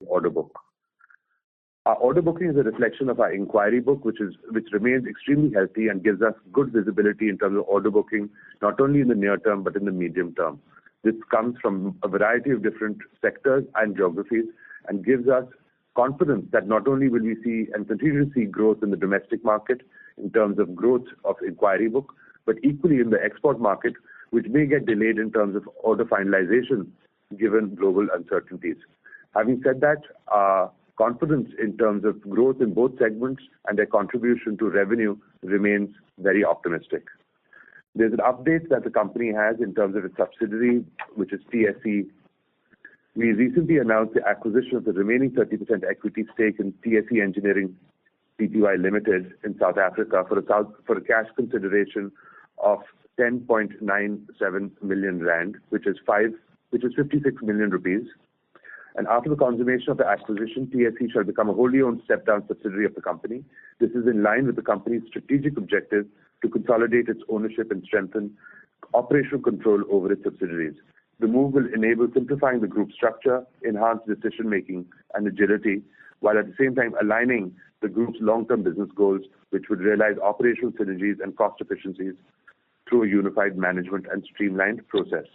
order book. Our order booking is a reflection of our inquiry book, which remains extremely healthy and gives us good visibility in terms of order booking, not only in the near term, but in the medium term. This comes from a variety of different sectors and geographies and gives us confidence that not only will we see and continue to see growth in the domestic market in terms of growth of inquiry book, but equally in the export market, which may get delayed in terms of order finalization given global uncertainties. Having said that, confidence in terms of growth in both segments and their contribution to revenue remains very optimistic. There's an update that the company has in terms of its subsidiary, which is TSE. We recently announced the acquisition of the remaining 30% equity stake in TSE Engineering Pty Limited in South Africa for a cash consideration of 10.97 million rand, which is 56 million rupees. And after the consummation of the acquisition, TSE shall become a wholly owned step-down subsidiary of the company. This is in line with the company's strategic objective to consolidate its ownership and strengthen operational control over its subsidiaries. The move will enable simplifying the group structure, enhance decision-making and agility, while at the same time aligning the group's long-term business goals, which would realize operational synergies and cost efficiencies through a unified management and streamlined process.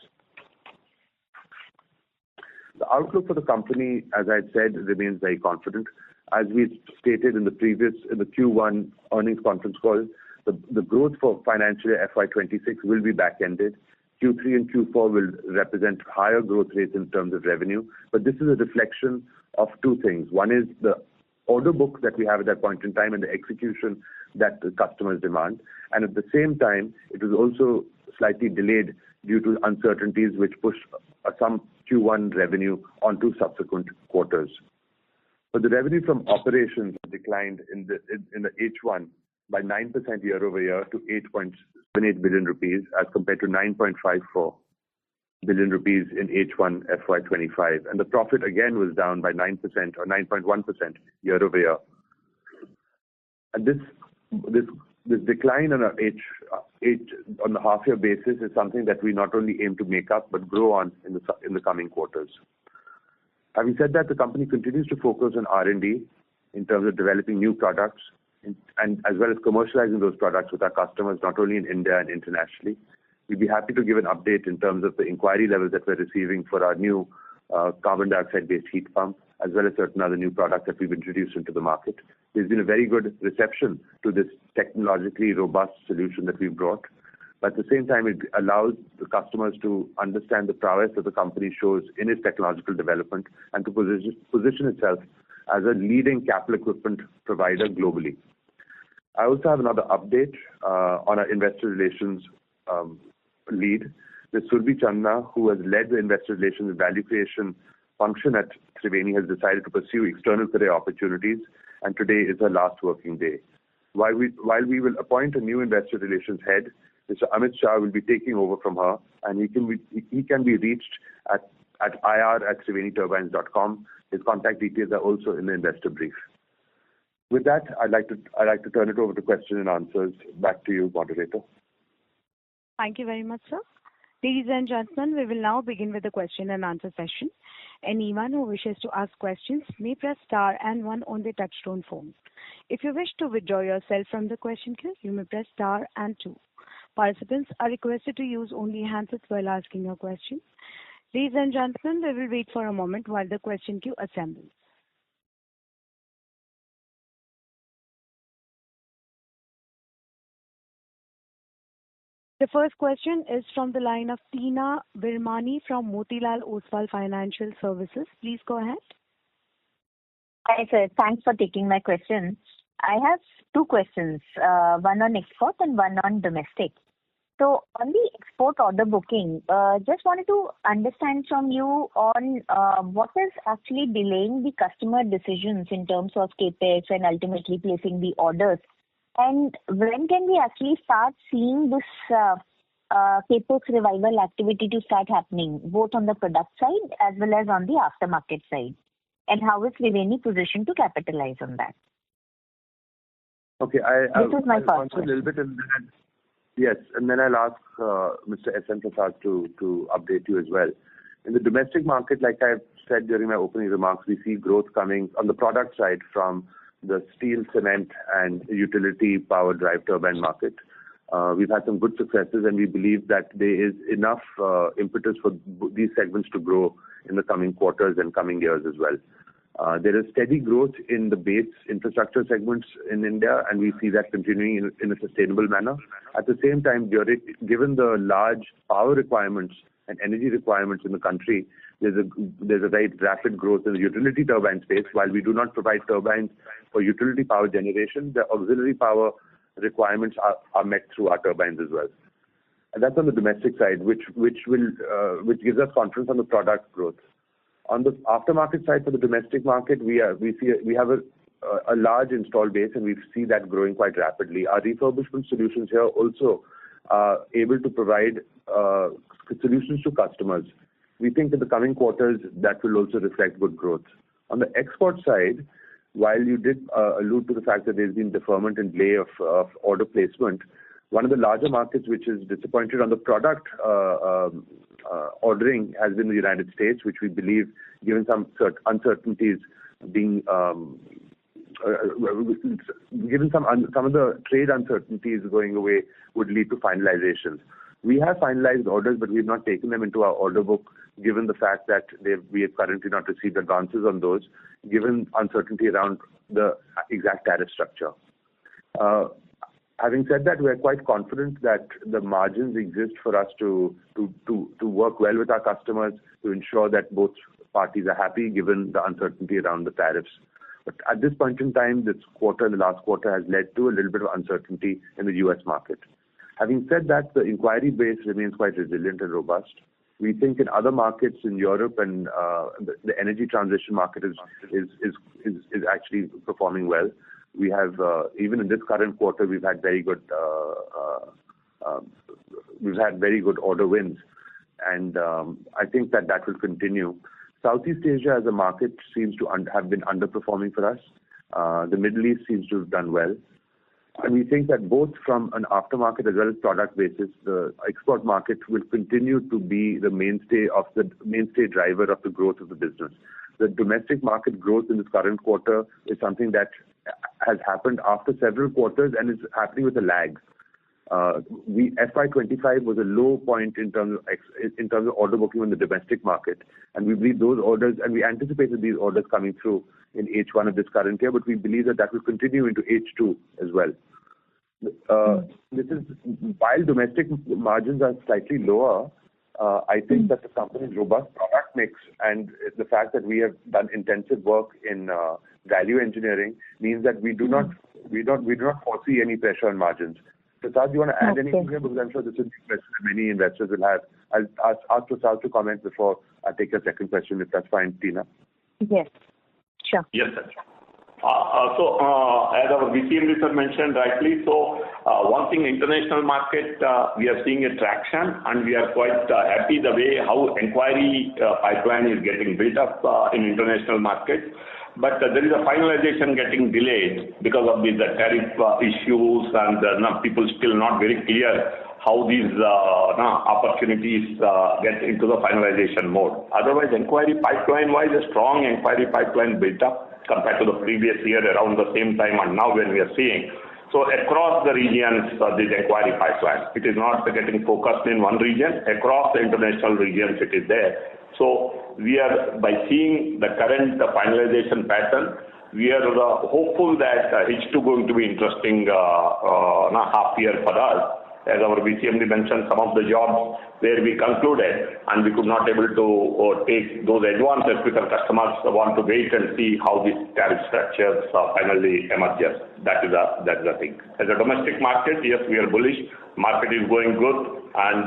The outlook for the company, as I said, remains very confident. As we stated in the Q1 earnings conference call, the growth for financial year FY26 will be back-ended. Q3 and Q4 will represent higher growth rates in terms of revenue, but this is a reflection of two things. One is the order book that we have at that point in time and the execution that the customers demand. And at the same time, it was also slightly delayed due to uncertainties which pushed some Q1 revenue onto subsequent quarters. But the revenue from operations declined in the H1 by 9% year over year to 8.78 billion rupees as compared to 9.54 billion rupees in H1 FY25. And the profit again was down by 9% or 9.1% year over year. And this decline on on the half-year basis is something that we not only aim to make up but grow on in the coming quarters. Having said that, the company continues to focus on R&D in terms of developing new products and as well as commercializing those products with our customers, not only in India and internationally. We'd be happy to give an update in terms of the inquiry levels that we're receiving for our new carbon dioxide-based heat pump, as well as certain other new products that we've introduced into the market. There's been a very good reception to this technologically robust solution that we've brought. But at the same time, it allows the customers to understand the prowess that the company shows in its technological development and to position itself as a leading capital equipment provider globally. I also have another update on our investor relations lead. Ms. Surbi Chandna, who has led the investor relations and value creation function at Triveni, has decided to pursue external career opportunities, and today is her last working day. While we will appoint a new investor relations head, Mr. Amit Shah will be taking over from her, and he can be reached at ir@triveni-turbines.com. His contact details are also in the investor brief. With that, I'd like to turn it over to question and answers. Back to you, moderator. Thank you very much, sir. Ladies and gentlemen, we will now begin with the question and answer session. Anyone who wishes to ask questions may press star and one on the touchtone phone. If you wish to withdraw yourself from the question queue, you may press star and two. Participants are requested to use only handsets while asking a question. Ladies and gentlemen, we will wait for a moment while the question queue assembles. The first question is from the line of Teena Virmani from Motilal Oswal Financial Services. Please go ahead. Hi, sir. Thanks for taking my question. I have two questions, one on export and one on domestic. So on the export order booking, just wanted to understand from you on what is actually delaying the customer decisions in terms of CAPEX and ultimately placing the orders. And when can we actually start seeing this CAPEX revival activity to start happening, both on the product side as well as on the aftermarket side? And how is Triveni positioned to capitalize on that? Okay, this is my first question. A little bit yes, and then I'll ask Mr. S. N. Prasad to update you as well. In the domestic market, like I've said during my opening remarks, we see growth coming on the product side from the steel, cement, and utility power drive turbine market. We've had some good successes, and we believe that there is enough impetus for these segments to grow in the coming quarters and coming years as well. There is steady growth in the base infrastructure segments in India, and we see that continuing in a sustainable manner. At the same time, given the large power requirements and energy requirements in the country, there's a very rapid growth in the utility turbine space. While we do not provide turbines for utility power generation, the auxiliary power requirements are met through our turbines as well. And that's on the domestic side, which gives us confidence on the product growth. On the aftermarket side for the domestic market, we have a large install base, and we see that growing quite rapidly. Our refurbishment solutions here also are able to provide solutions to customers. We think in the coming quarters that will also reflect good growth. On the export side, while you did allude to the fact that there's been deferment and delay of order placement, one of the larger markets which is disappointed on the product ordering has been the United States, which we believe, given some uncertainties being given some of the trade uncertainties going away, would lead to finalizations. We have finalized orders, but we've not taken them into our order book, given the fact that we have currently not received advances on those, given uncertainty around the exact tariff structure. Having said that, we are quite confident that the margins exist for us to work well with our customers to ensure that both parties are happy, given the uncertainty around the tariffs. But at this point in time, the last quarter has led to a little bit of uncertainty in the U.S. market. Having said that, the inquiry base remains quite resilient and robust. We think in other markets in Europe and the energy transition market is actually performing well. We have even in this current quarter we've had very good order wins, and I think that will continue. Southeast Asia as a market seems to have been underperforming for us. The Middle East seems to have done well. And we think that both from an aftermarket as well as product basis, the export market will continue to be the mainstay driver of the growth of the business. The domestic market growth in this current quarter is something that has happened after several quarters and is happening with a lag. FY25 was a low point in terms of order booking in the domestic market, and we believe those orders, and we anticipated these orders coming through in H1 of this current year, but we believe that will continue into H2 as well. This is while domestic margins are slightly lower. I think that the company's robust product mix and the fact that we have done intensive work in value engineering means that we do not foresee any pressure on margins. Prasad, do you want to add anything here? Because I'm sure this is a question that many investors will have. I'll ask Prasad to comment before I take your second question, if that's fine, Tina. Yes, sure. Yes, sir. So, as our VCMD sir mentioned rightly, one thing, international market, we are seeing a traction, and we are quite happy the way how inquiry pipeline is getting built up in international markets. But there is a finalization getting delayed because of these tariff issues, and people still not very clear how these opportunities get into the finalization mode. Otherwise, inquiry pipeline-wise, a strong inquiry pipeline built up compared to the previous year around the same time and now when we are seeing. So across the regions, this inquiry pipeline, it is not getting focused in one region. Across the international regions, it is there. So we are, by seeing the current finalization pattern, we are hopeful that H2 going to be interesting half year for us. As our VCMD mentioned, some of the jobs where we concluded and we could not able to take those advances because customers want to wait and see how these tariff structures finally emerges. That's the thing. As a domestic market, yes, we are bullish. Market is going good, and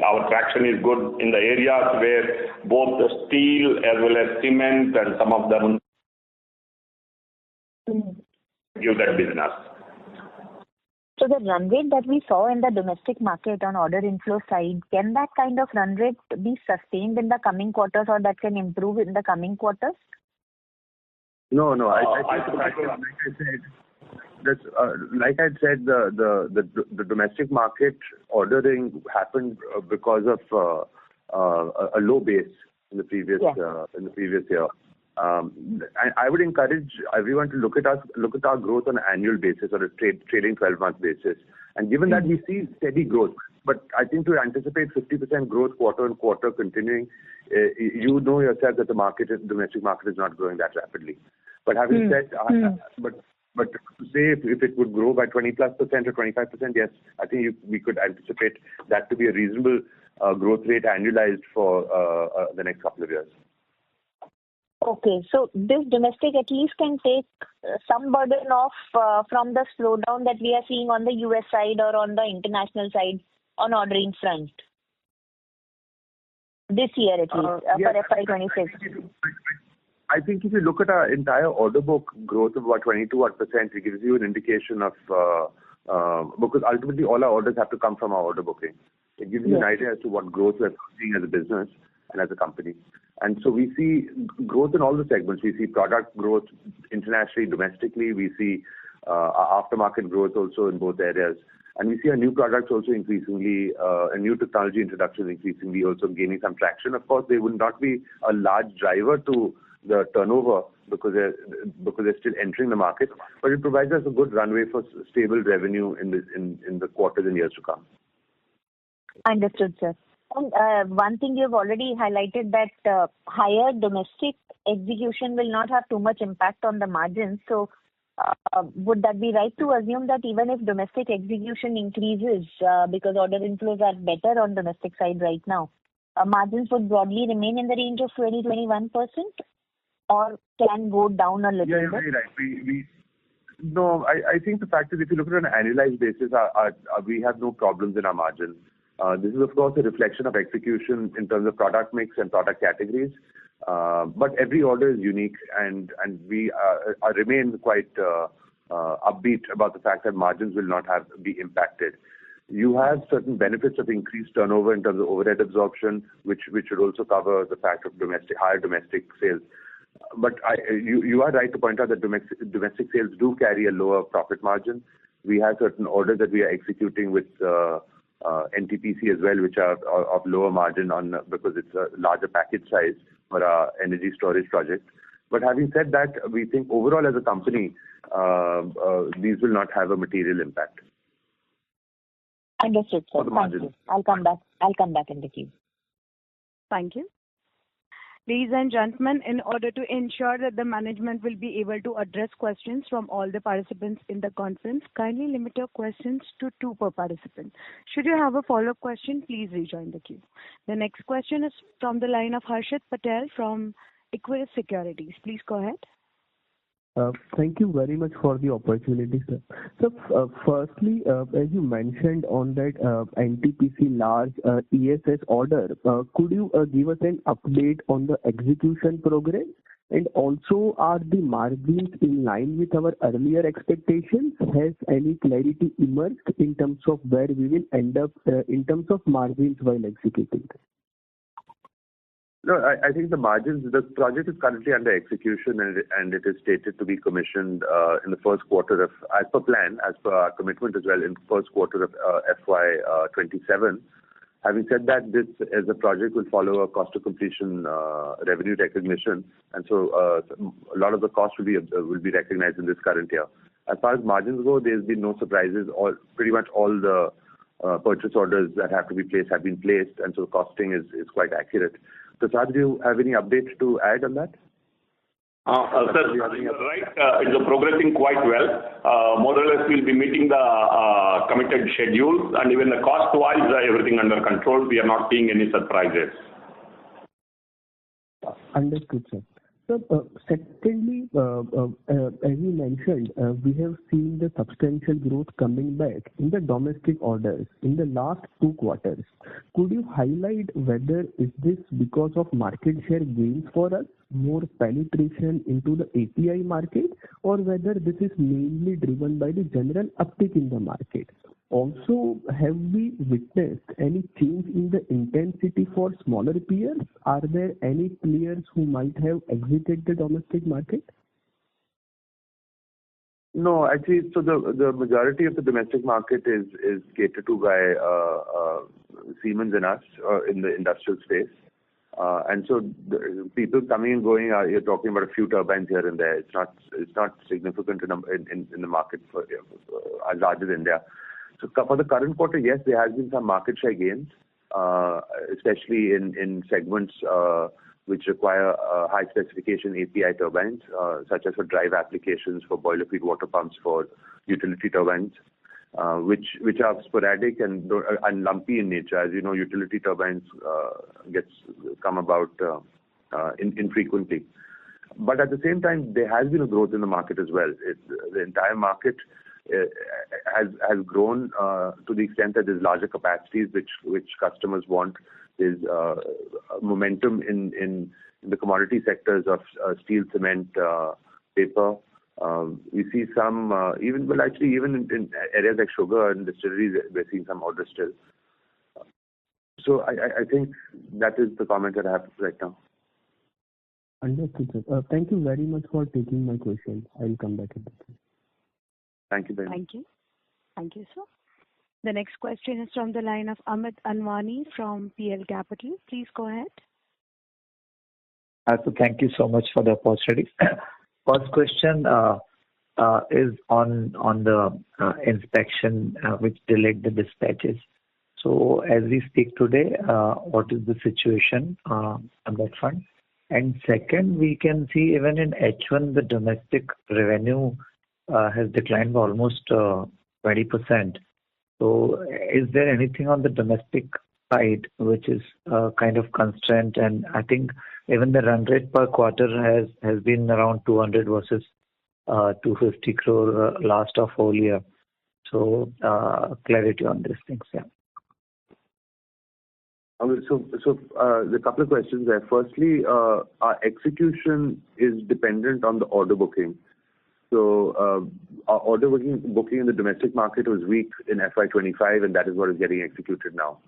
our traction is good in the areas where both the steel as well as cement and some of them give that business. So the run rate that we saw in the domestic market on order inflow side, can that kind of run rate be sustained in the coming quarters, or that can improve in the coming quarters? No. I think like I said, the domestic market ordering happened because of a low base. in the previous year. I would encourage everyone to look at our growth on an annual basis or a trailing 12-month basis. And given that we see steady growth, but I think to anticipate 50% growth quarter on quarter continuing, you know yourself that the domestic market is not growing that rapidly. But having said, but to say if it would grow by 20+% or 25%, yes, I think we could anticipate that to be a reasonable growth rate annualized for the next couple of years. Okay, so this domestic at least can take some burden off from the slowdown that we are seeing on the US side or on the international side on ordering front. This year at least, for FY26. I think if you look at our entire order book growth of about 22%, it gives you an indication of, because ultimately all our orders have to come from our order booking. It gives you an idea as to what growth we're seeing as a business and as a company. And so we see growth in all the segments. We see product growth internationally, domestically. We see our aftermarket growth also in both areas. And we see our new products also increasingly, and new technology introductions increasingly also gaining some traction. Of course, they would not be a large driver to the turnover because they're still entering the market, but it provides us a good runway for stable revenue in the quarters and years to come. Understood, sir. And one thing you've already highlighted that higher domestic execution will not have too much impact on the margins. So would that be right to assume that even if domestic execution increases because order inflows are better on domestic side right now, margins would broadly remain in the range of 20-21% or can go down a little bit? Yeah, you're very right. No, I think the fact is if you look at it on an annualized basis, we have no problems in our margins. This is, of course, a reflection of execution in terms of product mix and product categories. But every order is unique, and we remain quite upbeat about the fact that margins will not be impacted. You have certain benefits of increased turnover in terms of overhead absorption, which should also cover the fact of higher domestic sales. But you are right to point out that domestic sales do carry a lower profit margin. We have certain orders that we are executing with NTPC as well, which are of lower margin because it's a larger package size for our energy storage project. But having said that, we think overall as a company, these will not have a material impact. Understood, sir. Thank you. I'll come back in the queue. Thank you. Ladies and gentlemen, in order to ensure that the management will be able to address questions from all the participants in the conference, kindly limit your questions to 2 per participant. Should you have a follow-up question, please rejoin the queue. The next question is from the line of Harshit Patel from Equirus Securities. Please go ahead. Thank you very much for the opportunity, sir. So, firstly, as you mentioned on that NTPC large ESS order, could you give us an update on the execution progress? And also, are the margins in line with our earlier expectations? Has any clarity emerged in terms of where we will end up in terms of margins while executing? No, I think the project is currently under execution and it is stated to be commissioned in the first quarter of, as per plan, as per our commitment as well, in the first quarter of FY27. Having said that, this as a project will follow a cost of completion revenue recognition, and so a lot of the cost will be recognized in this current year. As far as margins go, there's been no surprises. Pretty much all the purchase orders that have to be placed have been placed, and so the costing is quite accurate. Prasad, do you have any updates to add on that? Sir, you're right. It's progressing quite well. More or less, we'll be meeting the committed schedule, and even the cost-wise, everything under control. We are not seeing any surprises. Understood, sir. So, secondly, as you mentioned, we have seen the substantial growth coming back in the domestic orders in the last 2 quarters. Could you highlight whether is this because of market share gains for us, more penetration into the API market, or whether this is mainly driven by the general uptick in the market? Also, have we witnessed any change in the intensity for smaller peers? Are there any players who might have exited the domestic market? No, actually, so the majority of the domestic market is catered to by Siemens and us in the industrial space. And so the people coming and going, you're talking about a few turbines here and there. It's not significant in the market for as large as India. So for the current quarter, yes, there has been some market share gains, especially in segments which require high specification API turbines, such as for drive applications, for boiler feed water pumps, for utility turbines, which are sporadic and lumpy in nature. As you know, utility turbines come about infrequently. But at the same time, there has been a growth in the market as well. The entire market has grown to the extent that there's larger capacities which customers want. There's momentum in the commodity sectors of steel, cement, paper. We see some even in areas like sugar and distilleries, we're seeing some orders still. So I think that is the comment that I have right now. Understood, sir. Thank you very much for taking my question. I will come back at that. Thank you very much. Thank you. Thank you, sir. The next question is from the line of Amit Anwani from PL Capital. Please go ahead. So thank you so much for the opportunity. First question is on the inspection which delayed the dispatches. So as we speak today, what is the situation on that front? And second, we can see even in H1 the domestic revenue has declined by almost 20%. So is there anything on the domestic side which is kind of constraint? And I think even the run rate per quarter has been around 200 versus 250 crore last of whole year. So clarity on these things, yeah. So the couple of questions there. Firstly, our execution is dependent on the order booking. So our order booking in the domestic market was weak in FY25, and that is what is getting executed now.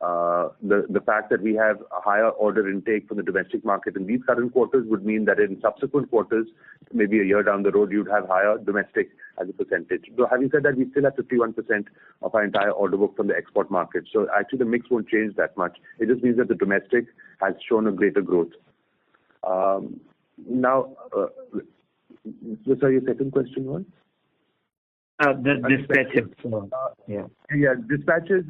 The fact that we have a higher order intake from the domestic market in these current quarters would mean that in subsequent quarters, maybe a year down the road, you'd have higher domestic as a percentage. So having said that, we still have 51% of our entire order book from the export market. So actually the mix won't change that much. It just means that the domestic has shown a greater growth. Now, so your second question was? The dispatches. Yeah, dispatches.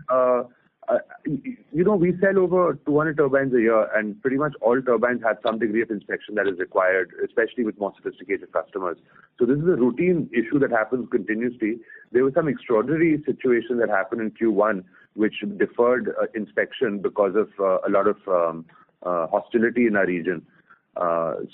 We sell over 200 turbines a year, and pretty much all turbines have some degree of inspection that is required, especially with more sophisticated customers. So this is a routine issue that happens continuously. There was some extraordinary situation that happened in Q1, which deferred inspection because of a lot of hostility in our region.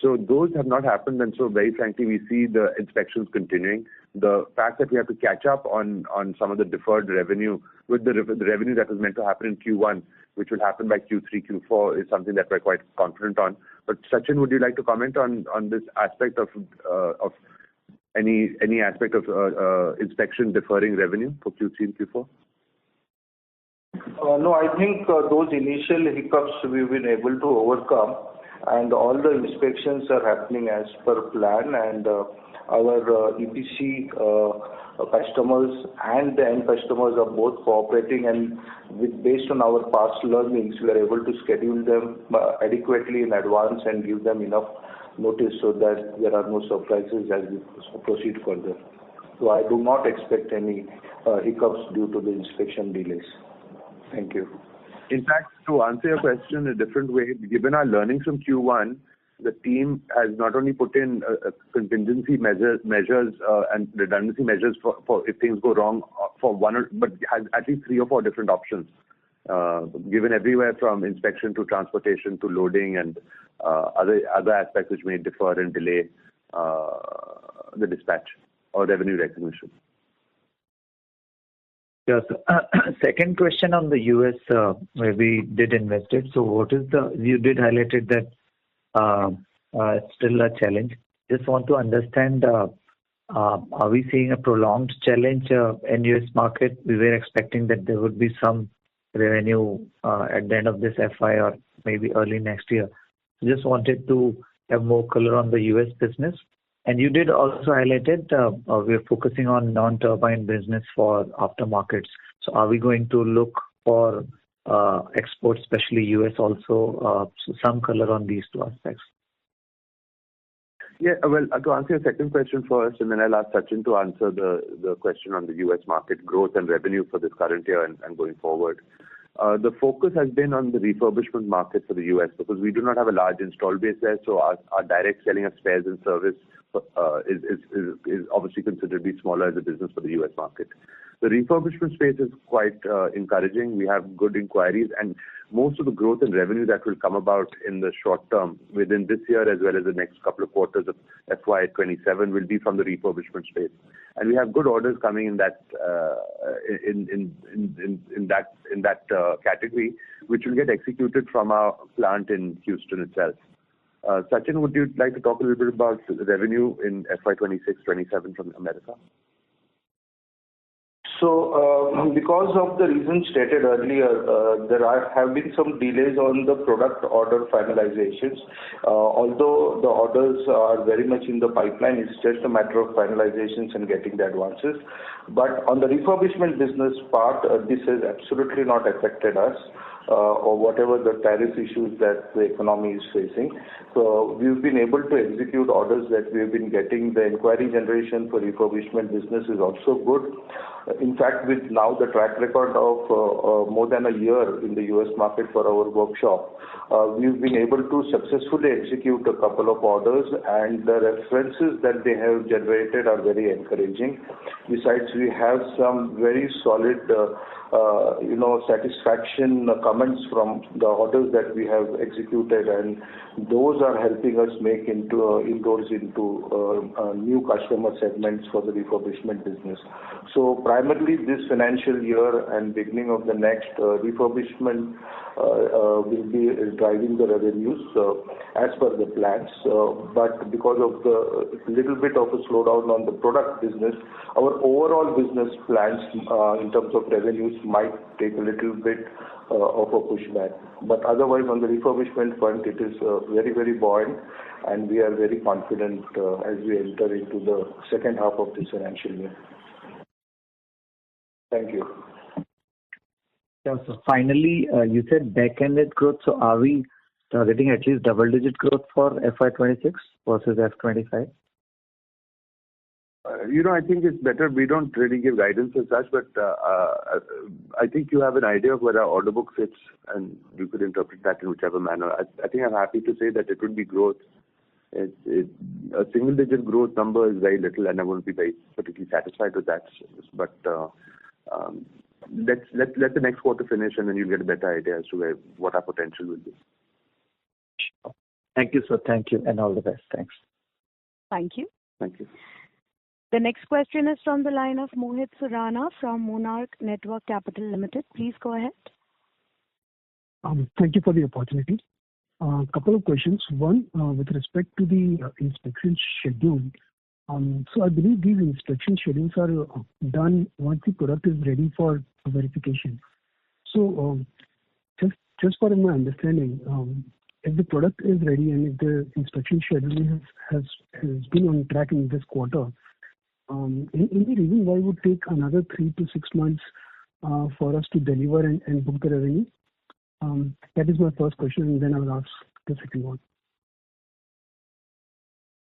So those have not happened, and so very frankly, we see the inspections continuing. The fact that we have to catch up on some of the deferred revenue with the revenue that was meant to happen in Q1, which will happen by Q3, Q4, is something that we're quite confident on. But Sachin, would you like to comment on this aspect of any aspect of inspection deferring revenue for Q3 and Q4? No, I think those initial hiccups we've been able to overcome, and all the inspections are happening as per plan, and our EPC customers and the end customers are both cooperating, and based on our past learnings, we are able to schedule them adequately in advance and give them enough notice so that there are no surprises as we proceed further. So I do not expect any hiccups due to the inspection delays. Thank you. In fact, to answer your question in a different way, given our learnings from Q1, the team has not only put in contingency measures and redundancy measures for if things go wrong for one, but has at least 3 or 4 different options, given everywhere from inspection to transportation to loading and other aspects which may defer and delay the dispatch or revenue recognition. Yes. Second question on the US, where we did invest it. So what is you did highlight it that it's still a challenge. Just want to understand, are we seeing a prolonged challenge in US market? We were expecting that there would be some revenue at the end of this FY or maybe early next year. Just wanted to have more color on the US business. And you did also highlight it, we're focusing on non-turbine business for aftermarkets. So are we going to look for exports, especially US also? So some color on these two aspects. Yeah, well, to answer your second question first, and then I'll ask Sachin to answer the question on the US market growth and revenue for this current year and going forward. The focus has been on the refurbishment market for the US because we do not have a large install base there, so our direct selling of spares and service is obviously considerably smaller as a business for the US market. The refurbishment space is quite encouraging. We have good inquiries, and most of the growth and revenue that will come about in the short term within this year as well as the next couple of quarters of FY27 will be from the refurbishment space. And we have good orders coming in that in that category, which will get executed from our plant in Houston itself. Sachin, would you like to talk a little bit about the revenue in FY26-27 from America? So, because of the reasons stated earlier, there have been some delays on the product order finalizations. Although the orders are very much in the pipeline, it's just a matter of finalizations and getting the advances. But on the refurbishment business part, this has absolutely not affected us. Or whatever the tariff issues that the economy is facing. So we've been able to execute orders that we've been getting. The inquiry generation for refurbishment business is also good. In fact, with now the track record of more than a year in the US market for our workshop, we've been able to successfully execute a couple of orders, and the references that they have generated are very encouraging. Besides, we have some very solid satisfaction comments from the orders that we have executed, and those are helping us make inroads into new customer segments for the refurbishment business. So primarily this financial year and beginning of the next, refurbishment will be driving the revenues as per the plans. But because of the little bit of a slowdown on the product business, our overall business plans in terms of revenues might take a little bit of a pushback. But otherwise, on the refurbishment front, it is very, very buoyant, and we are very confident as we enter into the second half of this financial year. Thank you. Yeah, so finally, you said back-ended growth. So are we targeting at least double-digit growth for FY26 versus F25? I think it's better. We don't really give guidance as such, but I think you have an idea of where our order book fits, and you could interpret that in whichever manner. I think I'm happy to say that it would be growth. A single-digit growth number is very little, and I won't be very particularly satisfied with that. But let the next quarter finish, and then you'll get a better idea as to what our potential will be. Thank you, sir. Thank you, and all the best. Thanks. Thank you. Thank you. The next question is from the line of Mohit Surana from Monarch Network Capital Limited. Please go ahead. Thank you for the opportunity. A couple of questions. One, with respect to the inspection schedule. So I believe these inspection schedules are done once the product is ready for verification. So just for my understanding, if the product is ready and if the inspection schedule has been on track in this quarter, any reason why it would take another 3 to 6 months for us to deliver and book the revenue? That is my first question, and then I will ask the second one.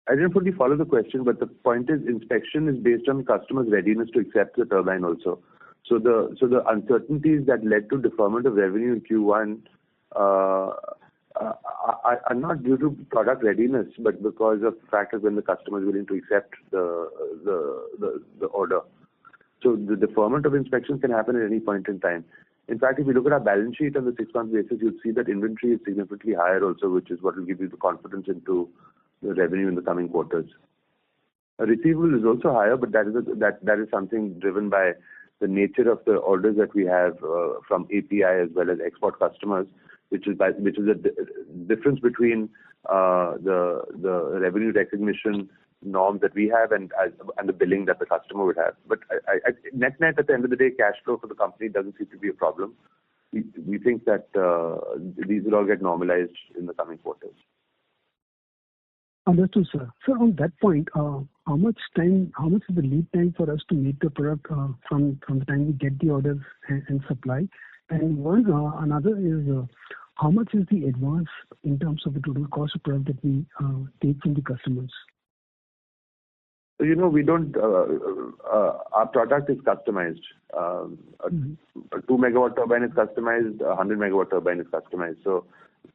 I didn't fully follow the question, but the point is inspection is based on customers' readiness to accept the turbine also. So the uncertainties that led to deferment of revenue in Q1 are not due to product readiness, but because of the fact that when the customer is willing to accept the order. So the deferment of inspections can happen at any point in time. In fact, if you look at our balance sheet on the 6-month basis, you'll see that inventory is significantly higher also, which is what will give you the confidence into the revenue in the coming quarters. A receivable is also higher, but that is something driven by the nature of the orders that we have from API as well as export customers, which is a difference between the revenue recognition norms that we have and the billing that the customer would have. But net at the end of the day, cash flow for the company doesn't seem to be a problem. We think that these will all get normalized in the coming quarters. Understood, sir. So on that point, how much is the lead time for us to meet the product from the time we get the orders and supply? And another is how much is the advance in terms of the total cost of product that we take from the customers? So, we don't, our product is customized. A 2 megawatt turbine is customized, a 100 megawatt turbine is customized. So,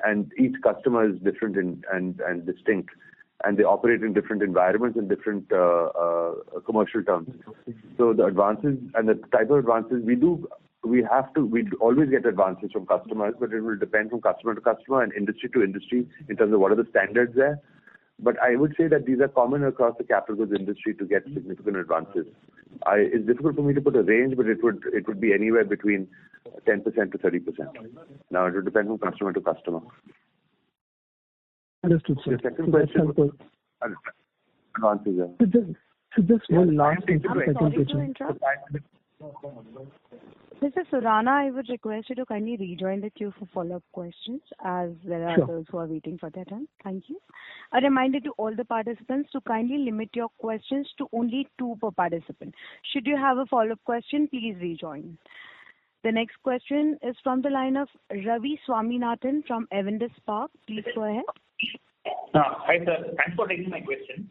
and each customer is different and distinct, and they operate in different environments and different commercial terms. So the advances and the type of advances we always get advances from customers, but it will depend from customer to customer and industry to industry in terms of what are the standards there. But I would say that these are common across the capital goods industry to get significant advances. It's difficult for me to put a range, but it would be anywhere between 10% to 30%. Now, it would depend from customer to customer. Understood, sir. The second question was advances. So just one last Sorry to interrupt. Mr. Surana, I would request you to kindly rejoin the queue for follow-up questions, as there are those who are waiting for their turn. Thank you. A reminder to all the participants to kindly limit your questions to only 2 per participant. Should you have a follow-up question, please rejoin. The next question is from the line of Ravi Swaminathan from Avendus Spark. Please go ahead. Hi, sir. Thanks for taking my question.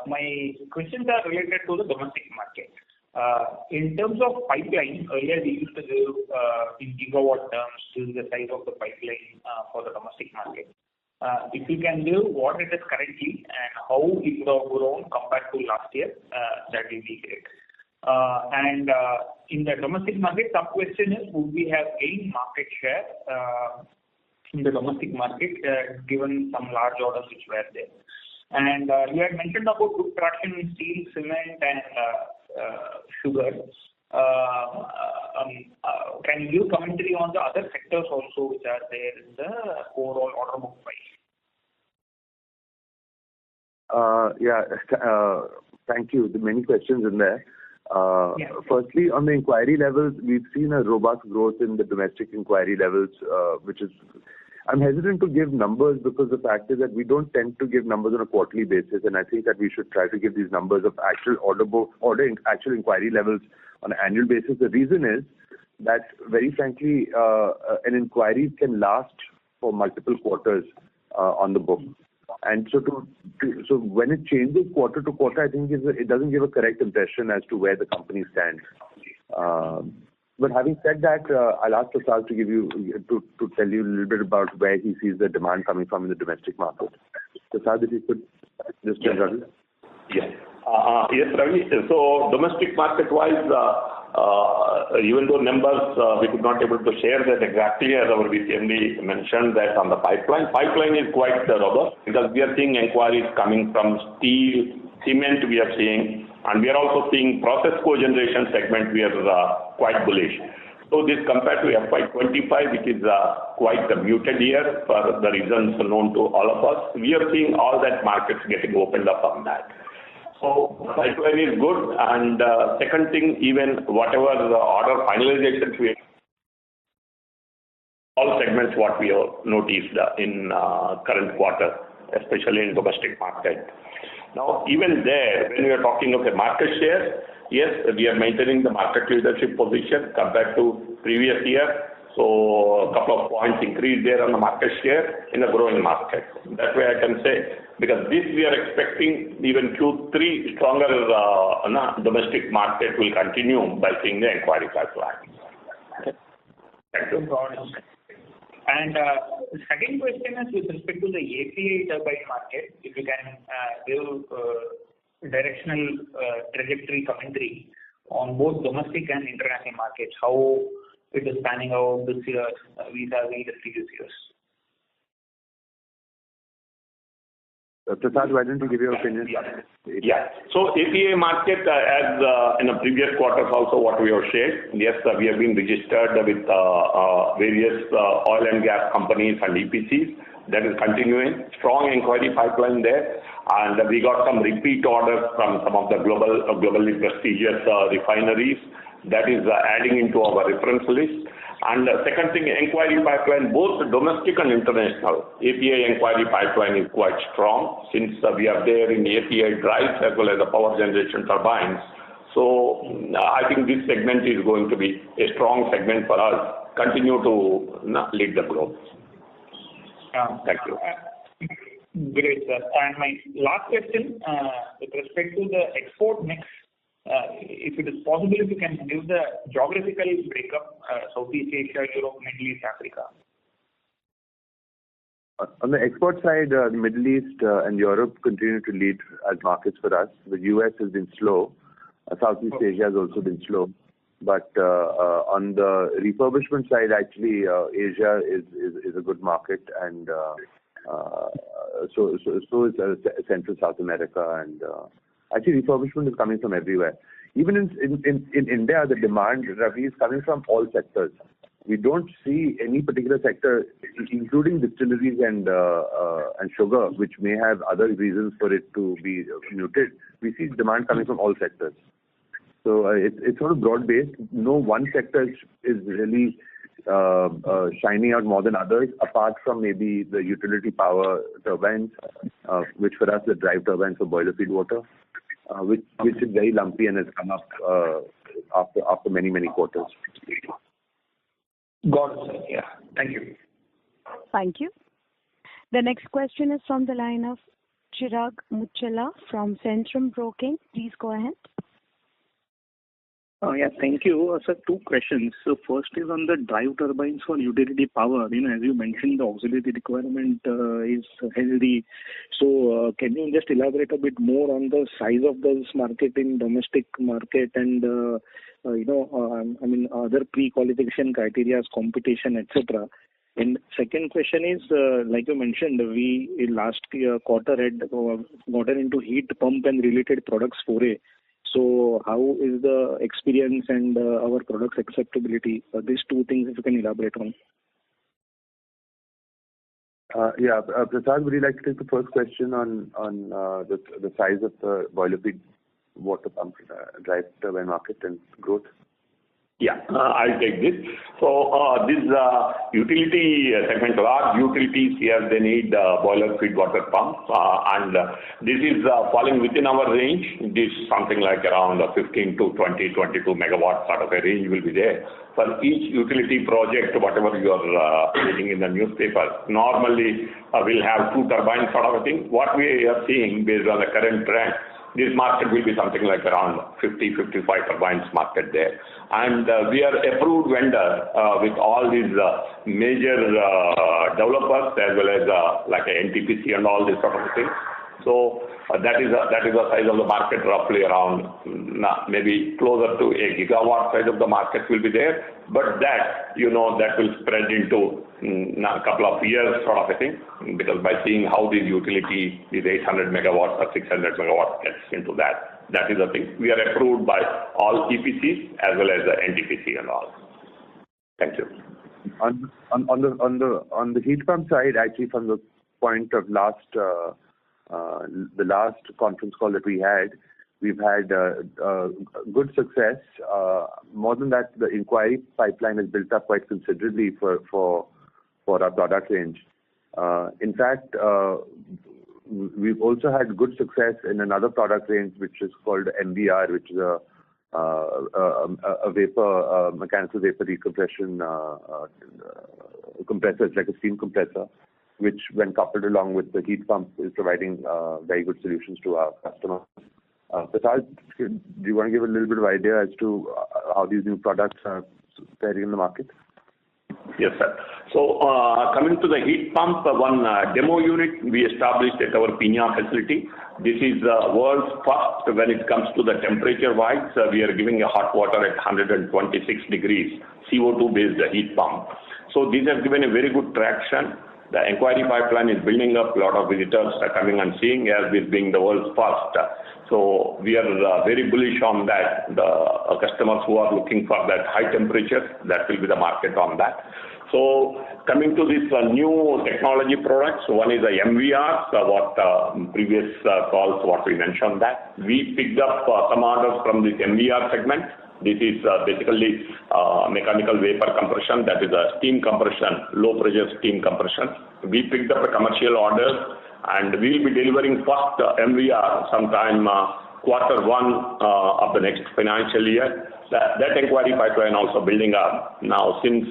My questions are related to the domestic market. In terms of pipeline, earlier we used to give in gigawatt terms to the size of the pipeline for the domestic market. If you can give what it is currently and how it would have grown compared to last year, that will be great. And in the domestic market, sub question is, would we have gained market share in the domestic market given some large orders which were there? And you had mentioned about good traction in steel, cement, and sugar. Can you give commentary on the other sectors also which are there in the overall order book price? Thank you. There are many questions in there. Firstly, on the inquiry levels, we've seen a robust growth in the domestic inquiry levels, which is, I'm hesitant to give numbers because the fact is that we don't tend to give numbers on a quarterly basis, and I think that we should try to give these numbers of actual actual inquiry levels on an annual basis. The reason is that, very frankly, an inquiry can last for multiple quarters on the book. And so when it changes quarter to quarter, I think it doesn't give a correct impression as to where the company stands. But having said that, I'll ask Prasad to tell you a little bit about where he sees the demand coming from in the domestic market. Prasad, if you could just tell Ravi. Yes, Ravi. So domestic market-wise, even though numbers we could not able to share that exactly, as our VCMD mentioned that on the pipeline is quite robust because we are seeing inquiries coming from steel, cement we are seeing, and we are also seeing process cogeneration segment we are quite bullish. So this compared to FY25, which is quite a muted year for the reasons known to all of us, we are seeing all that markets getting opened up on that. So pipeline is good, and second thing, even whatever the order finalizations we all segments what we have noticed in current quarter, especially in domestic market. Now, even there, when we are talking of the market share, yes, we are maintaining the market leadership position compared to previous year. So a couple of points increase there on the market share in a growing market. That way I can say, because this we are expecting even Q3 stronger domestic market will continue by seeing the inquiry pipeline. Okay. Thank you. And the second question is with respect to the API turbine market, if you can give directional trajectory commentary on both domestic and international markets, how it is panning out this year vis-a-vis the previous years. Prasad, why don't you give your opinion? So API market, as in the previous quarters also what we have shared, yes, we have been registered with various oil and gas companies and EPCs. That is continuing. Strong inquiry pipeline there. And we got some repeat orders from some of the globally prestigious refineries. That is adding into our reference list. And second thing, inquiry pipeline, both domestic and international. API inquiry pipeline is quite strong since we are there in API drives as well as the power generation turbines. So I think this segment is going to be a strong segment for us continue to lead the growth. Thank you. Great, sir. And my last question, with respect to the export mix, if it is possible, if you can give the geographical breakup, Southeast Asia, Europe, Middle East, Africa. On the export side, the Middle East and Europe continue to lead as markets for us. The US has been slow. Southeast Asia has also been slow. But on the refurbishment side, actually, Asia is a good market, and so is Central South America. And actually, refurbishment is coming from everywhere. Even in India, the demand, Ravi, is coming from all sectors. We don't see any particular sector, including distilleries and sugar, which may have other reasons for it to be muted. We see demand coming from all sectors. So it's sort of broad-based. No one sector is really shining out more than others, apart from maybe the utility power turbines, which for us, the drive turbines for boiler feed water, which is very lumpy and has come up after many quarters. Got it, sir. Yeah. Thank you. Thank you. The next question is from the line of Chirag Muchhala from Centrum Broking. Please go ahead. Yeah, thank you. Sir, two questions. So first is on the drive turbines for utility power. As you mentioned, the auxiliary requirement is healthy. So can you just elaborate a bit more on the size of this market in domestic market and, other pre-qualification criteria, competition, etc. And second question is, like you mentioned, we in last quarter had gotten into heat pump and related products foray. So how is the experience and our product's acceptability? These two things, if you can elaborate on. Prasad, would you like to take the first question on the size of the boiler feed water pump drive turbine market and growth? Yeah, I'll take this. So this utility segment, large utilities here, they need boiler feed water pumps, and this is falling within our range. This is something like around 15 to 20, 22 megawatts sort of a range will be there. For each utility project, whatever you are reading in the newspaper, normally we'll have two turbines sort of a thing. What we are seeing based on the current trend, this market will be something like around 50-55 turbines market there. And we are approved vendor with all these major developers as well as like a NTPC and all this sort of thing. So that is the size of the market, roughly around maybe closer to a gigawatt size of the market will be there. But that will spread into a couple of years sort of a thing, because by seeing how these utility, these 800 megawatts or 600 megawatts gets into that. That is the thing. We are approved by all EPCs as well as the NTPC and all. Thank you. On the heat pump side, actually from the point of the last conference call that we had, we've had good success. More than that, the inquiry pipeline has built up quite considerably for our product range. In fact, we've also had good success in another product range which is called MVR, which is a vapor mechanical vapor recompression compressor. It's like a steam compressor, which when coupled along with the heat pump is providing very good solutions to our customers. Prasad, do you want to give a little bit of idea as to how these new products are faring in the market? Yes, sir. So coming to the heat pump, one demo unit we established at our Pina facility. This is the world's first when it comes to the temperature-wise. We are giving a hot water at 126 degrees, CO2 based heat pump. So these have given a very good traction. The inquiry pipeline is building up. A lot of visitors are coming and seeing as this being the world's first. So we are very bullish on that. The customers who are looking for that high temperature, that will be the market on that. So coming to this new technology products, one is the MVR, what previous calls, what we mentioned that. We picked up some orders from this MVR segment. This is basically mechanical vapor compression, that is a steam compression, low pressure steam compression. We picked up a commercial order and we will be delivering first MVR sometime quarter one of the next financial year. That inquiry pipeline also building up. Now, since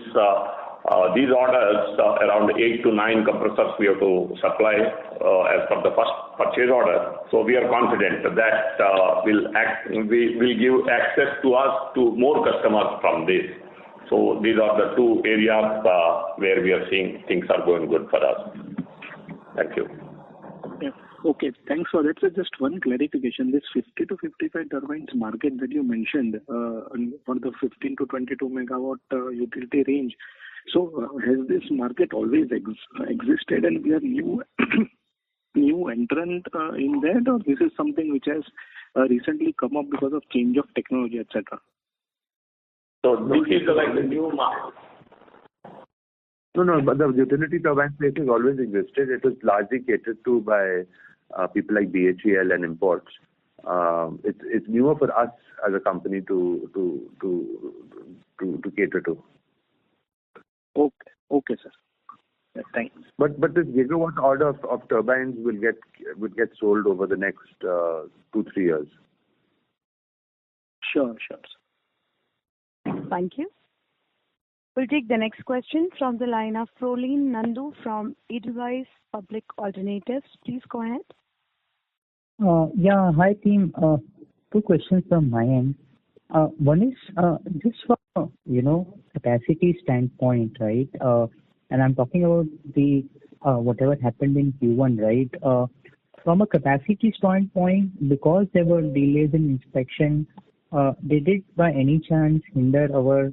these orders, around 8 to 9 compressors we have to supply as per the first purchase order. So we are confident that will give access to us to more customers from this. So these are the two areas where we are seeing things are going good for us. Thank you. Yeah. Okay, thanks for that. So just one clarification. This 50 to 55 turbines market that you mentioned for the 15 to 22 megawatt utility range. So has this market always existed and we are new entrant in that, or this is something which has recently come up because of change of technology, etc.? So this is like the new market. No, but the utility turbine space has always existed. It was largely catered to by people like BHEL and imports. It's newer for us as a company to cater to. Okay, sir. Yeah, thanks. But this gigawatt order of turbines will get sold over the next 2-3 years. Sure. Thank you. We'll take the next question from the line of Prolin Nandu from Edelweiss Public Alternatives. Please go ahead. Yeah, hi team. 2 questions from my end. One is just from capacity standpoint, right? And I'm talking about the whatever happened in Q1, right? From a capacity standpoint, because there were delays in inspection, did it by any chance hinder our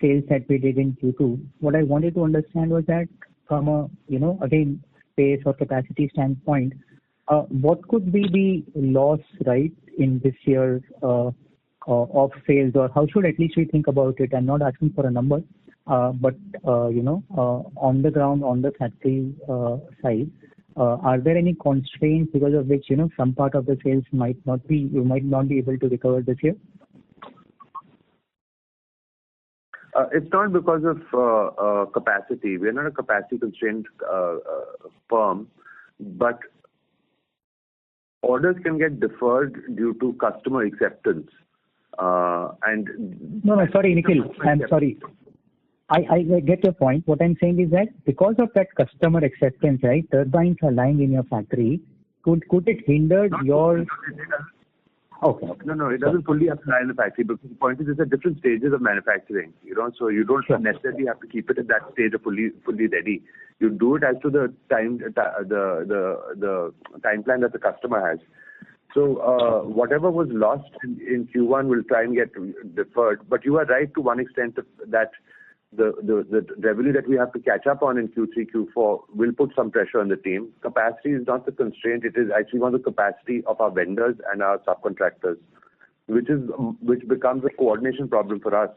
sales that we did in Q2? What I wanted to understand was that from a again space or capacity standpoint, what could be the loss, right, in this year of sales, or how should at least we think about it? I'm not asking for a number, but on the ground, on the factory side, are there any constraints because of which some part of the sales you might not be able to recover this year? It's not because of capacity. We're not a capacity constrained firm, but orders can get deferred due to customer acceptance. No, sorry, Nikhil. I'm sorry. I get your point. What I'm saying is that because of that customer acceptance, right, turbines are lying in your factory. Could it hinder your? Okay. No, it doesn't fully apply in the factory, because the point is it's at different stages of manufacturing. So you don't necessarily have to keep it at that stage of fully ready. You do it as to the time plan that the customer has. So whatever was lost in Q1 will try and get deferred. But you are right to one extent that the revenue that we have to catch up on in Q3, Q4 will put some pressure on the team. Capacity is not the constraint. It is actually on the capacity of our vendors and our subcontractors, which becomes a coordination problem for us.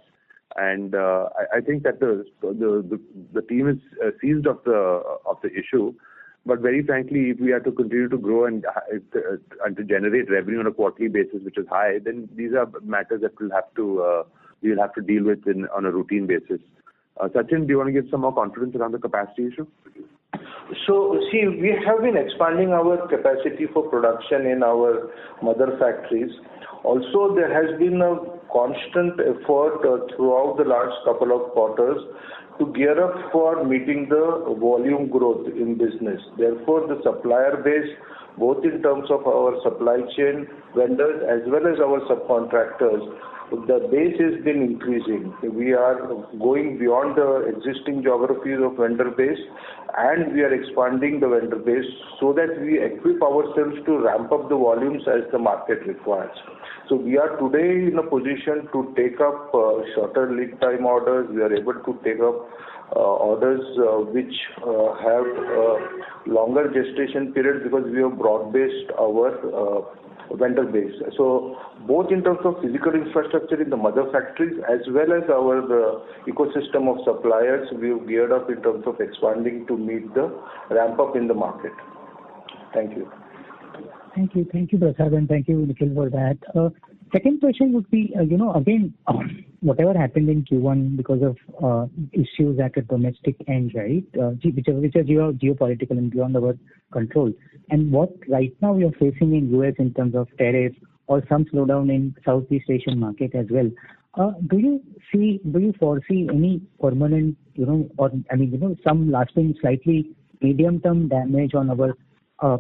And I think that the team is seized of the issue. But very frankly, if we are to continue to grow and to generate revenue on a quarterly basis, which is high, then these are matters that we'll have to deal with on a routine basis. Sachin, do you want to give some more confidence around the capacity issue? So, see, we have been expanding our capacity for production in our mother factories. Also, there has been a constant effort throughout the last couple of quarters to gear up for meeting the volume growth in business. Therefore, the supplier base, both in terms of our supply chain vendors as well as our subcontractors, the base has been increasing. We are going beyond the existing geographies of vendor base, and we are expanding the vendor base so that we equip ourselves to ramp up the volumes as the market requires. So we are today in a position to take up shorter lead time orders. We are able to take up orders which have longer gestation period, because we have broad-based our vendor base. So both in terms of physical infrastructure in the mother factories as well as our ecosystem of suppliers, we have geared up in terms of expanding to meet the ramp up in the market. Thank you. Thank you, Prasad, and thank you, Nikhil, for that. Second question would be, again, whatever happened in Q1 because of issues at a domestic end, right, which are geopolitical and beyond our control, and what right now we are facing in US in terms of tariffs or some slowdown in Southeast Asian market as well. Do you foresee any permanent, some lasting, slightly medium-term damage on our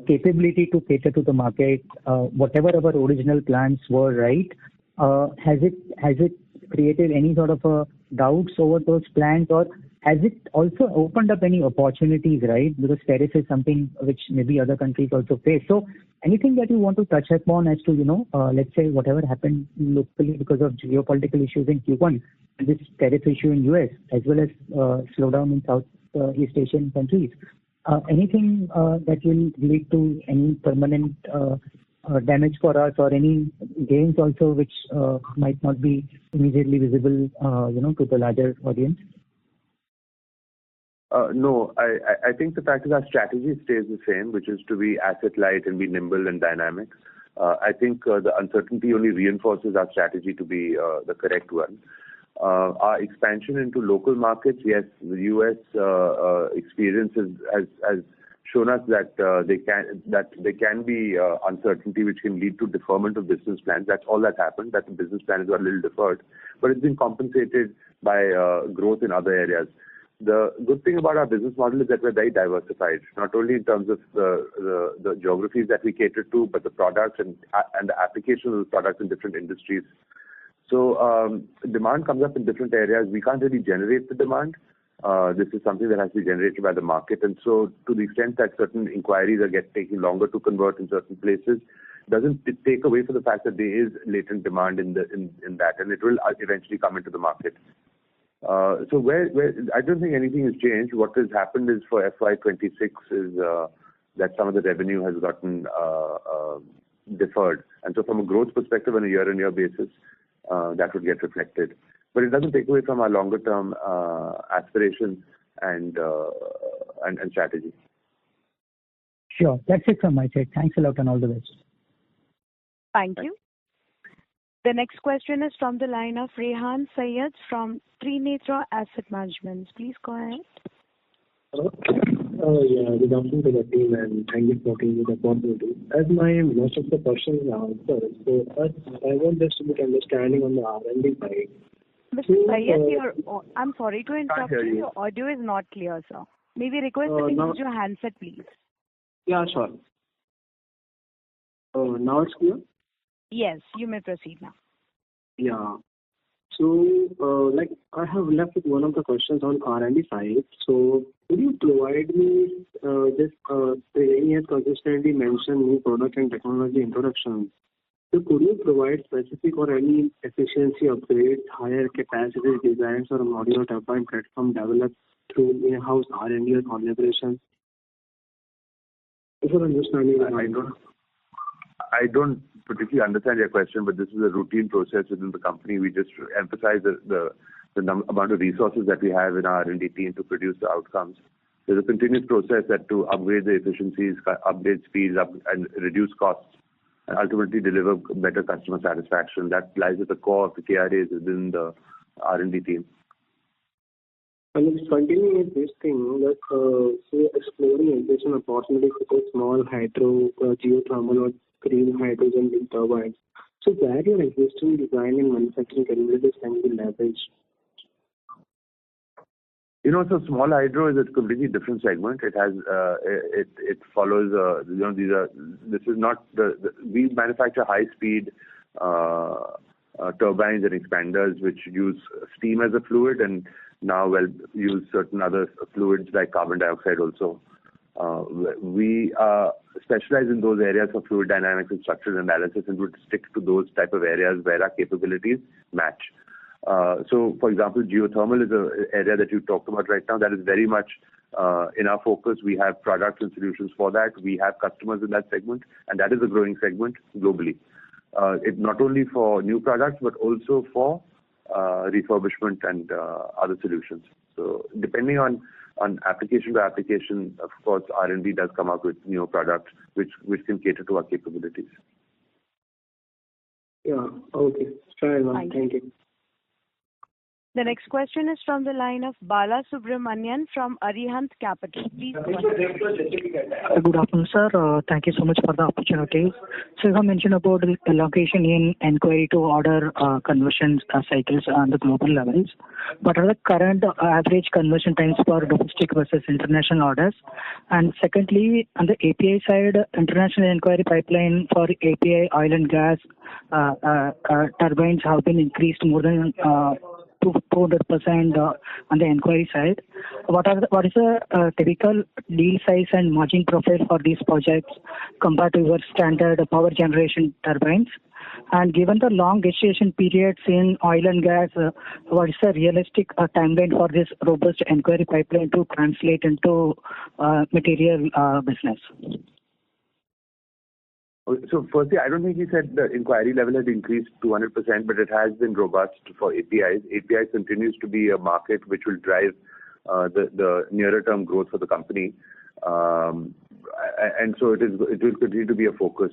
capability to cater to the market? Whatever our original plans were, right? Has it created any sort of doubts over those plans, or has it also opened up any opportunities, right? Because tariff is something which maybe other countries also face. So anything that you want to touch upon as to, let's say whatever happened locally because of geopolitical issues in Q1, this tariff issue in US, as well as slowdown in Southeast Asian countries. Anything that will lead to any permanent damage for us, or any gains also which might not be immediately visible, to the larger audience? No, I think the fact is our strategy stays the same, which is to be asset light and be nimble and dynamic. I think the uncertainty only reinforces our strategy to be the correct one. Our expansion into local markets, yes, the US experience has shown us that there can be uncertainty which can lead to deferment of business plans. That's all that happened, that the business plan is a little deferred, but it's been compensated by growth in other areas. The good thing about our business model is that we're very diversified, not only in terms of the geographies that we cater to, but the products and the application of the products in different industries. So demand comes up in different areas. We can't really generate the demand. This is something that has to be generated by the market. And so to the extent that certain inquiries are taking longer to convert in certain places, doesn't take away from the fact that there is latent demand in that, and it will eventually come into the market. So where I don't think anything has changed. What has happened is for FY26 is that some of the revenue has gotten deferred. And so from a growth perspective on a year-on-year basis, that would get reflected. But it doesn't take away from our longer-term aspirations and strategy. Sure. That's it from my side. Thanks a lot and all the best. Thank you. The next question is from the line of Rehan Syed from Trinetra Asset Management. Please go ahead. Yeah, good afternoon to the team, and thank you for giving me the opportunity. As most of the questions are answered, so I want just a bit understanding on the R&D side. Mr. Syed, I'm sorry to interrupt you. Your audio is not clear, sir. May we request that you use your handset, please? Yeah, sure. Now it's clear? Yes, you may proceed now. Yeah. So, I have left with one of the questions on R&D side. So, could you provide me Triveni has consistently mentioned new product and technology introduction. So, could you provide specific or any efficiency upgrades, higher capacity designs, or modular turbine platform developed through in-house R&D or collaboration? If you're understanding, I don't particularly understand your question, but this is a routine process within the company. We just emphasize the amount of resources that we have in our R&D team to produce the outcomes. There's a continuous process that to upgrade the efficiencies, upgrade speeds, and reduce costs, and ultimately deliver better customer satisfaction. That lies at the core of the KRAs within the R&D team. And it's continuing with this thing that exploring adjacent opportunities such as small hydro, geothermal, or green hydrogen wind turbines. So where your existing design and manufacturing capabilities can be leveraged? So small hydro is a completely different segment. It has it follows this is not we manufacture high speed turbines and expanders which use steam as a fluid, and now use certain other fluids like carbon dioxide also. We specialize in those areas for fluid dynamics and structural analysis, and would stick to those type of areas where our capabilities match. So, for example, geothermal is an area that you talked about right now. That is very much in our focus. We have products and solutions for that. We have customers in that segment, and that is a growing segment globally. It's not only for new products, but also for refurbishment and other solutions. So, depending on application to application, of course, R&D does come up with new products which can cater to our capabilities. Yeah. Okay. Fair enough. Thank you. The next question is from the line of Bala Subramanian from Arihant Capital. Please go ahead. Good afternoon, sir. Thank you so much for the opportunity. So, you have mentioned about the allocation in inquiry to order conversion cycles on the global levels. What are the current average conversion times for domestic versus international orders? And secondly, on the API side, international inquiry pipeline for API oil and gas turbines have been increased more than 200% on the inquiry side. What is the typical deal size and margin profile for these projects compared to your standard power generation turbines? And given the long gestation periods in oil and gas, what is the realistic timeline for this robust inquiry pipeline to translate into material business? So firstly, I don't think he said the inquiry level has increased 200%, but it has been robust for APIs. APIs continues to be a market which will drive the nearer term growth for the company. And so it will continue to be a focus.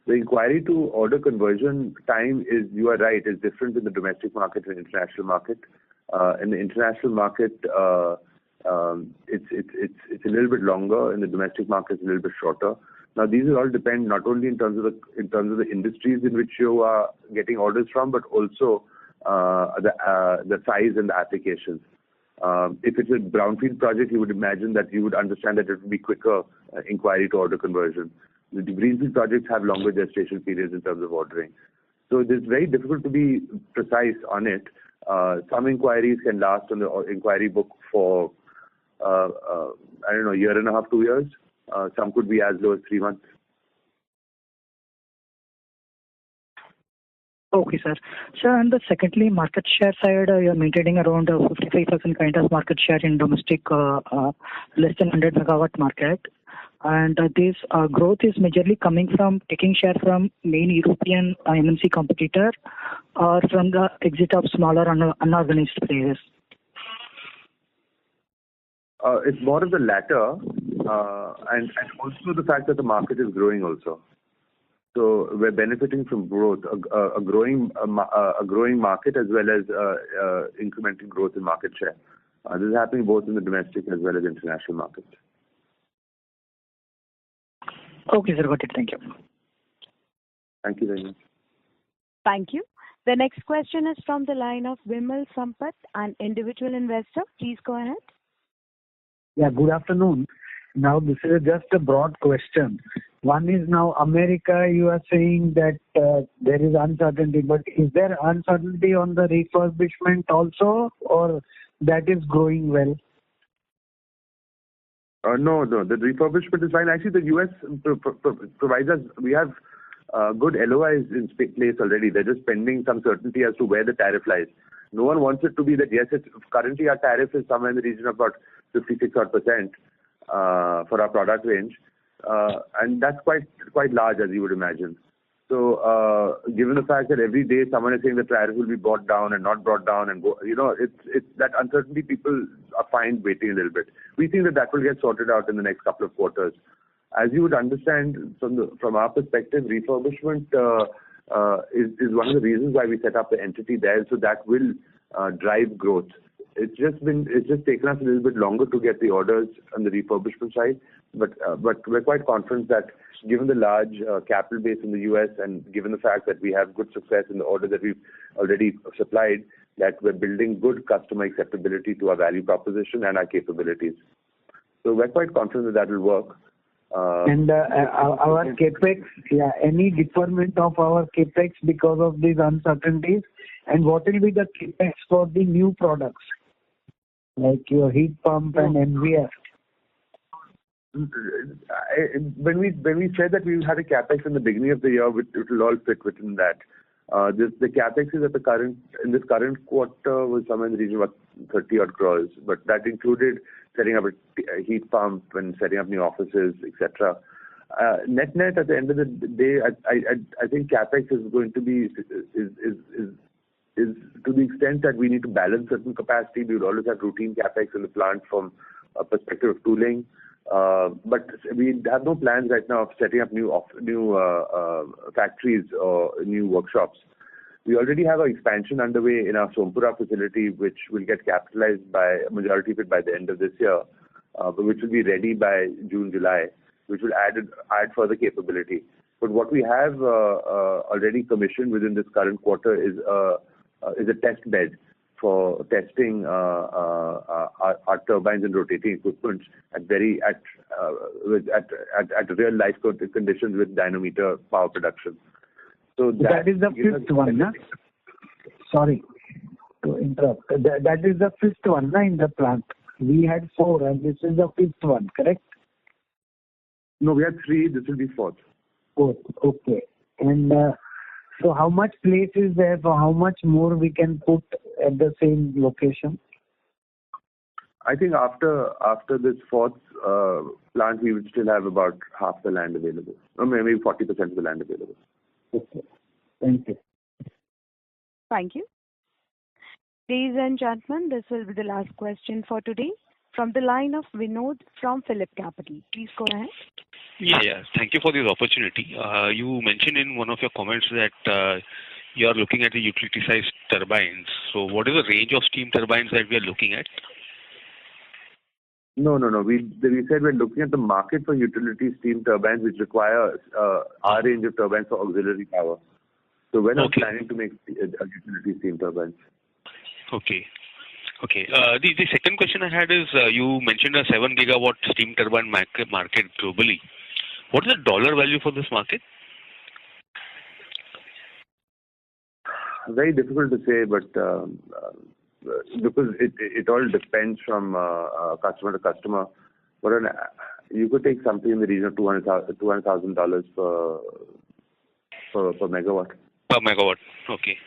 The inquiry to order conversion time is, you are right, is different in the domestic market and international market. In the international market, it's a little bit longer. In the domestic market, it's a little bit shorter. Now, these will all depend not only in terms of the industries in which you are getting orders from, but also the size and the applications. If it's a brownfield project, you would imagine that you would understand that it would be quicker inquiry to order conversion. The greenfield projects have longer gestation periods in terms of ordering. So it's very difficult to be precise on it. Some inquiries can last on the inquiry book for, a year and a half, 2 years. Some could be as low as 3 months. Okay, sir. Sir, and the secondly, market share side, you're maintaining around 55% kind of market share in domestic less than 100 megawatt market. And this growth is majorly coming from taking share from main European MNC competitor or from the exit of smaller unorganized players. It's more of the latter, and also the fact that the market is growing also. So we're benefiting from growth, a growing market as well as incremental growth in market share. This is happening both in the domestic as well as international markets. Okay, sir. Got it. Thank you. Thank you very much. Thank you. The next question is from the line of Vimal Sampath, an individual investor. Please go ahead. Yeah, good afternoon. Now, this is just a broad question. One is now America, you are saying that there is uncertainty, but is there uncertainty on the refurbishment also, or that is growing well? No. The refurbishment is fine. Actually, the U.S. provides us, we have good LOIs in place already. They're just pending some certainty as to where the tariff lies. No one wants it to be that, yes, currently our tariff is somewhere in the region of about 56% for our product range. And that's quite large, as you would imagine. So, given the fact that every day someone is saying the tariff will be brought down and not brought down, and it's that uncertainty, people are fine waiting a little bit. We think that will get sorted out in the next couple of quarters. As you would understand, from our perspective, refurbishment is one of the reasons why we set up the entity there, so that will drive growth. It's just taken us a little bit longer to get the orders on the refurbishment side, but we're quite confident that given the large capital base in the US and given the fact that we have good success in the order that we've already supplied, that we're building good customer acceptability to our value proposition and our capabilities. So we're quite confident that will work. And our capex, any deferment of our capex because of these uncertainties, and what will be the capex for the new products like your heat pump and MVF? When we said that we had a capex in the beginning of the year, it will all fit within that. The capex is in this current quarter was somewhere in the region of 30 odd crores, but that included setting up a heat pump and setting up new offices, etc. Net at the end of the day, I think capex is going to be is to the extent that we need to balance certain capacity. We would always have routine capex in the plant from a perspective of tooling. But we have no plans right now of setting up new factories or new workshops. We already have an expansion underway in our Sompura facility, which will get capitalized by a majority of it by the end of this year, but which will be ready by June, July, which will add further capability. But what we have already commissioned within this current quarter is a test bed for testing our turbines and rotating equipment at real life conditions with dynamometer power production. So that is the fifth one, na? Sorry to interrupt. That is the fifth one, na, in the plant. We had 4, and this is the fifth one, correct? No, we had 3. This will be 4th. 4th, okay. And so how much place is there for how much more we can put at the same location? I think after this 4th plant, we would still have about half the land available, or maybe 40% of the land available. Okay. Thank you. Thank you. Ladies and gentlemen, this will be the last question for today. From the line of Vinod from Phillip Capital. Please go ahead. Yeah. Thank you for this opportunity. You mentioned in one of your comments that you are looking at the utility-sized turbines. So what is the range of steam turbines that we are looking at? No. We said we're looking at the market for utility steam turbines, which require our range of turbines for auxiliary power. So we're not planning to make utility steam turbines. Okay. The second question I had is you mentioned a 7 gigawatt steam turbine market globally. What is the dollar value for this market? Very difficult to say, but because it all depends from customer to customer. But you could take something in the region of $200,000 per megawatt. Per megawatt, okay.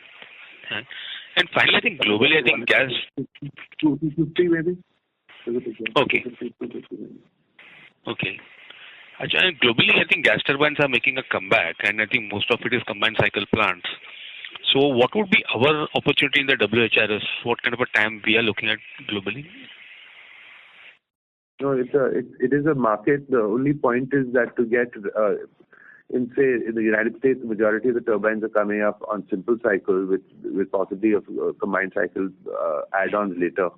And finally, I think globally, I think gas. 250 maybe. Okay. And globally, I think gas turbines are making a comeback, and I think most of it is combined cycle plants. So, what would be our opportunity in the WHRS? What kind of a TAM we are looking at globally? No, it is a market. The only point is that to get in the United States, the majority of the turbines are coming up on simple cycle with possibly of combined cycle add-ons later.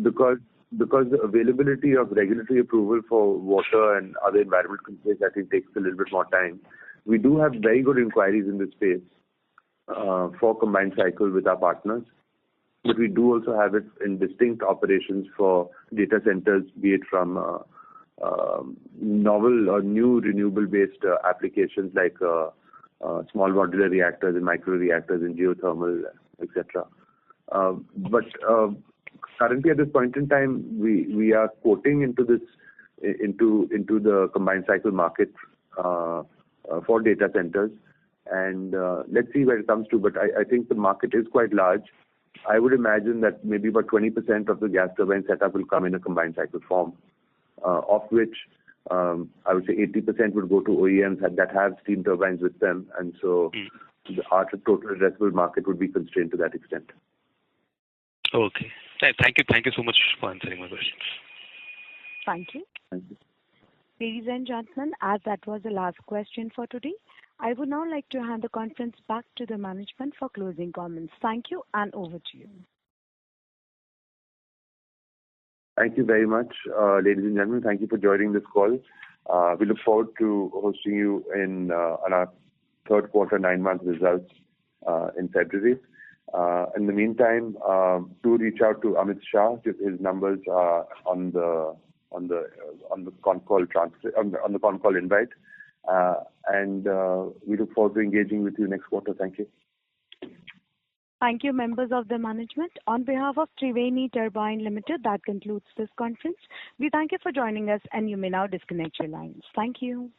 Because the availability of regulatory approval for water and other environmental constraints, I think, takes a little bit more time. We do have very good inquiries in this space for combined cycle with our partners, but we do also have it in distinct operations for data centers, be it from novel or new renewable-based applications like small modular reactors and micro reactors and geothermal, etc. But currently, at this point in time, we are quoting into the combined cycle market for data centers, and let's see where it comes to. But I think the market is quite large. I would imagine that maybe about 20% of the gas turbine setup will come in a combined cycle form, of which I would say 80% would go to OEMs that have steam turbines with them, and so our total addressable market would be constrained to that extent. Okay. Thank you so much for answering my questions. Thank you. Thank you. Ladies and gentlemen, as that was the last question for today, I would now like to hand the conference back to the management for closing comments. Thank you, and over to you. Thank you very much, ladies and gentlemen. Thank you for joining this call. We look forward to hosting you on our third quarter 9-month results in February. In the meantime, do reach out to Amit Shah. His numbers are on the Concall on the Concall invite, and we look forward to engaging with you next quarter. Thank you. Thank you, members of the management. On behalf of Triveni Turbine Limited, that concludes this conference. We thank you for joining us, and you may now disconnect your lines. Thank you.